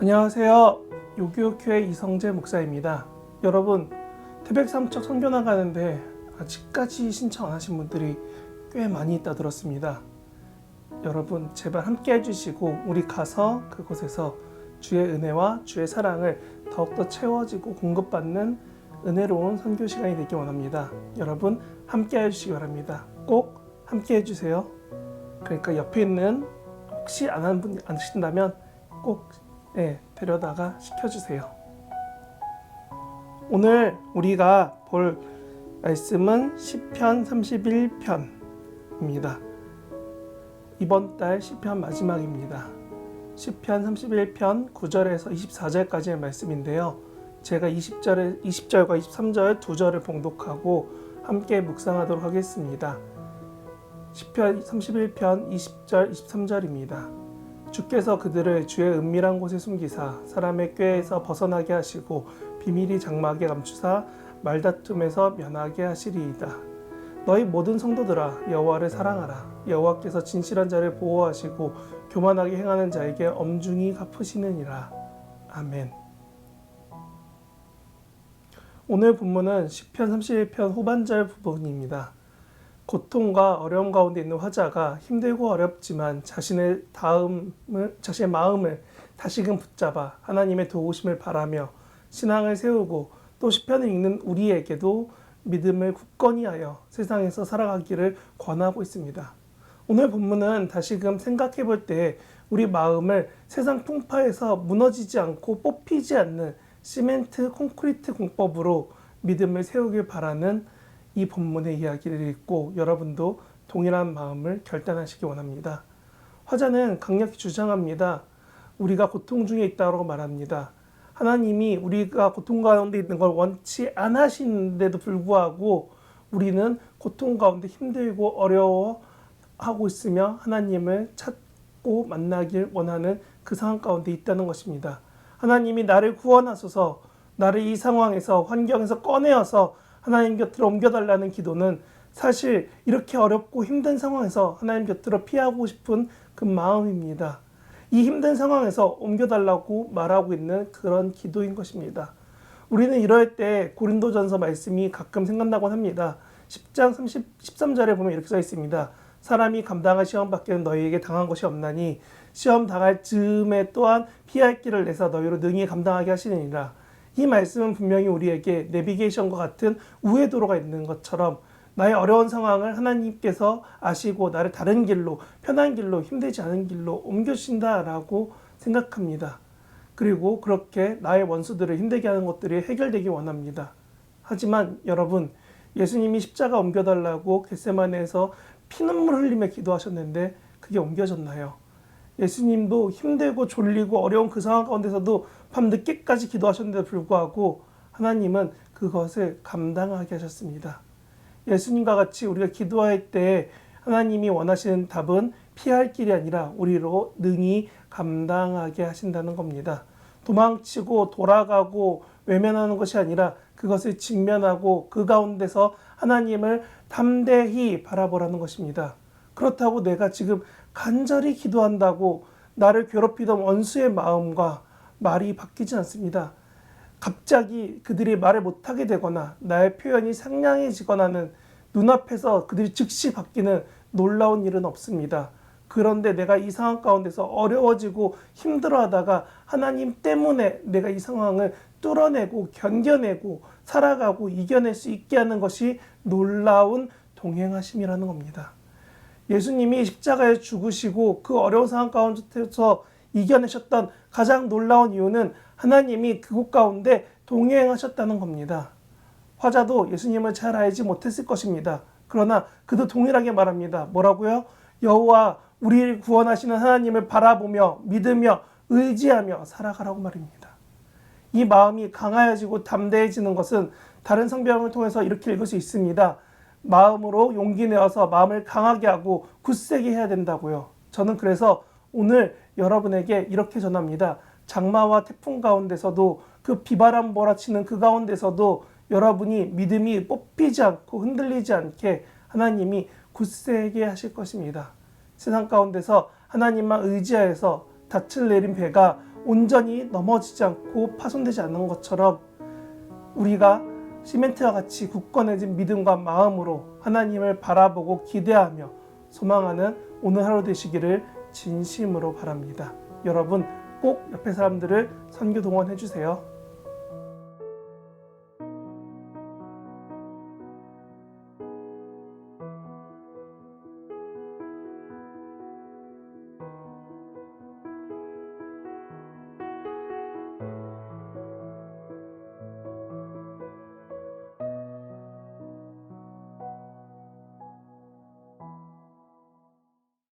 안녕하세요. 요교교회 이성재 목사입니다. 여러분, 태백 삼척 선교 나가는데 아직까지 신청 안 하신 분들이 꽤 많이 있다 들었습니다. 여러분, 제발 함께 해주시고 우리 가서 그곳에서 주의 은혜와 주의 사랑을 더욱더 채워지고 공급받는 은혜로운 선교 시간이 되길 원합니다. 여러분, 함께 해주시기 바랍니다. 꼭 함께 해주세요. 그러니까 옆에 있는 혹시 안 하는 분 안 하신다면 꼭 데려다가 시켜주세요. 오늘 우리가 볼 말씀은 시편 31편입니다. 이번 달 시편 마지막입니다. 시편 31편 9절에서 24절까지의 말씀인데요. 제가 20절과 23절 두 절을 봉독하고 함께 묵상하도록 하겠습니다. 시편 31편 20절 23절입니다. 주께서 그들을 주의 은밀한 곳에 숨기사 사람의 꾀에서 벗어나게 하시고 비밀이 장막에 감추사 말다툼에서 면하게 하시리이다. 너희 모든 성도들아 여호와를 사랑하라. 여호와께서 진실한 자를 보호하시고 교만하게 행하는 자에게 엄중히 갚으시느니라. 아멘. 오늘 본문은 시편 31편 후반절 부분입니다. 고통과 어려움 가운데 있는 화자가 힘들고 어렵지만 자신의 마음을 다시금 붙잡아 하나님의 도우심을 바라며 신앙을 세우고 또 시편을 읽는 우리에게도 믿음을 굳건히 하여 세상에서 살아가기를 권하고 있습니다. 오늘 본문은 다시금 생각해 볼 때 우리 마음을 세상 풍파에서 무너지지 않고 뽑히지 않는 시멘트 콘크리트 공법으로 믿음을 세우길 바라는 이 본문의 이야기를 읽고 여러분도 동일한 마음을 결단하시기 원합니다. 화자는 강력히 주장합니다. 우리가 고통 중에 있다고 말합니다. 하나님이 우리가 고통 가운데 있는 걸 원치 않으시는데도 불구하고 우리는 고통 가운데 힘들고 어려워하고 있으며 하나님을 찾고 만나길 원하는 그 상황 가운데 있다는 것입니다. 하나님이 나를 구원하소서, 나를 이 상황에서 환경에서 꺼내어서 하나님 곁으로 옮겨달라는 기도는 사실 이렇게 어렵고 힘든 상황에서 하나님 곁으로 피하고 싶은 그 마음입니다. 이 힘든 상황에서 옮겨달라고 말하고 있는 그런 기도인 것입니다. 우리는 이럴 때 고린도전서 말씀이 가끔 생각나곤 합니다. 10장 13절에 보면 이렇게 써 있습니다. 사람이 감당할 시험 밖에는 너희에게 당한 것이 없나니 시험 당할 즈음에 또한 피할 길을 내서 너희로 능히 감당하게 하시느니라. 이 말씀은 분명히 우리에게 내비게이션과 같은 우회 도로가 있는 것처럼 나의 어려운 상황을 하나님께서 아시고 나를 다른 길로, 편한 길로, 힘들지 않은 길로 옮겨주신다라고 생각합니다. 그리고 그렇게 나의 원수들을 힘들게 하는 것들이 해결되기 원합니다. 하지만 여러분, 예수님이 십자가 옮겨달라고 겟세마네에서 피눈물 흘리며 기도하셨는데 그게 옮겨졌나요? 예수님도 힘들고 졸리고 어려운 그 상황 가운데서도 밤늦게까지 기도하셨는데도 불구하고 하나님은 그것을 감당하게 하셨습니다. 예수님과 같이 우리가 기도할 때 하나님이 원하시는 답은 피할 길이 아니라 우리로 능히 감당하게 하신다는 겁니다. 도망치고 돌아가고 외면하는 것이 아니라 그것을 직면하고 그 가운데서 하나님을 담대히 바라보라는 것입니다. 그렇다고 내가 지금 간절히 기도한다고 나를 괴롭히던 원수의 마음과 말이 바뀌지 않습니다. 갑자기 그들이 말을 못하게 되거나 나의 표현이 상냥해지거나는 눈앞에서 그들이 즉시 바뀌는 놀라운 일은 없습니다. 그런데 내가 이 상황 가운데서 어려워지고 힘들어하다가 하나님 때문에 내가 이 상황을 뚫어내고 견뎌내고 살아가고 이겨낼 수 있게 하는 것이 놀라운 동행하심이라는 겁니다. 예수님이 십자가에 죽으시고 그 어려운 상황 가운데서 이겨내셨던 가장 놀라운 이유는 하나님이 그곳 가운데 동행하셨다는 겁니다. 화자도 예수님을 잘 알지 못했을 것입니다. 그러나 그도 동일하게 말합니다. 뭐라고요? 여호와 우리를 구원하시는 하나님을 바라보며 믿으며 의지하며 살아가라고 말입니다. 이 마음이 강하여지고 담대해지는 것은 다른 성경을 통해서 이렇게 읽을 수 있습니다. 마음으로 용기 내어서 마음을 강하게 하고 굳세게 해야 된다고요. 저는 그래서 오늘 여러분에게 이렇게 전합니다. 장마와 태풍 가운데서도 그 비바람 몰아치는 그 가운데서도 여러분이 믿음이 뽑히지 않고 흔들리지 않게 하나님이 굳세게 하실 것입니다. 세상 가운데서 하나님만 의지하여서 닻을 내린 배가 온전히 넘어지지 않고 파손되지 않는 것처럼 우리가 시멘트와 같이 굳건해진 믿음과 마음으로 하나님을 바라보고 기대하며 소망하는 오늘 하루 되시기를 진심으로 바랍니다. 여러분 꼭 옆에 사람들을 선교 동원해 주세요.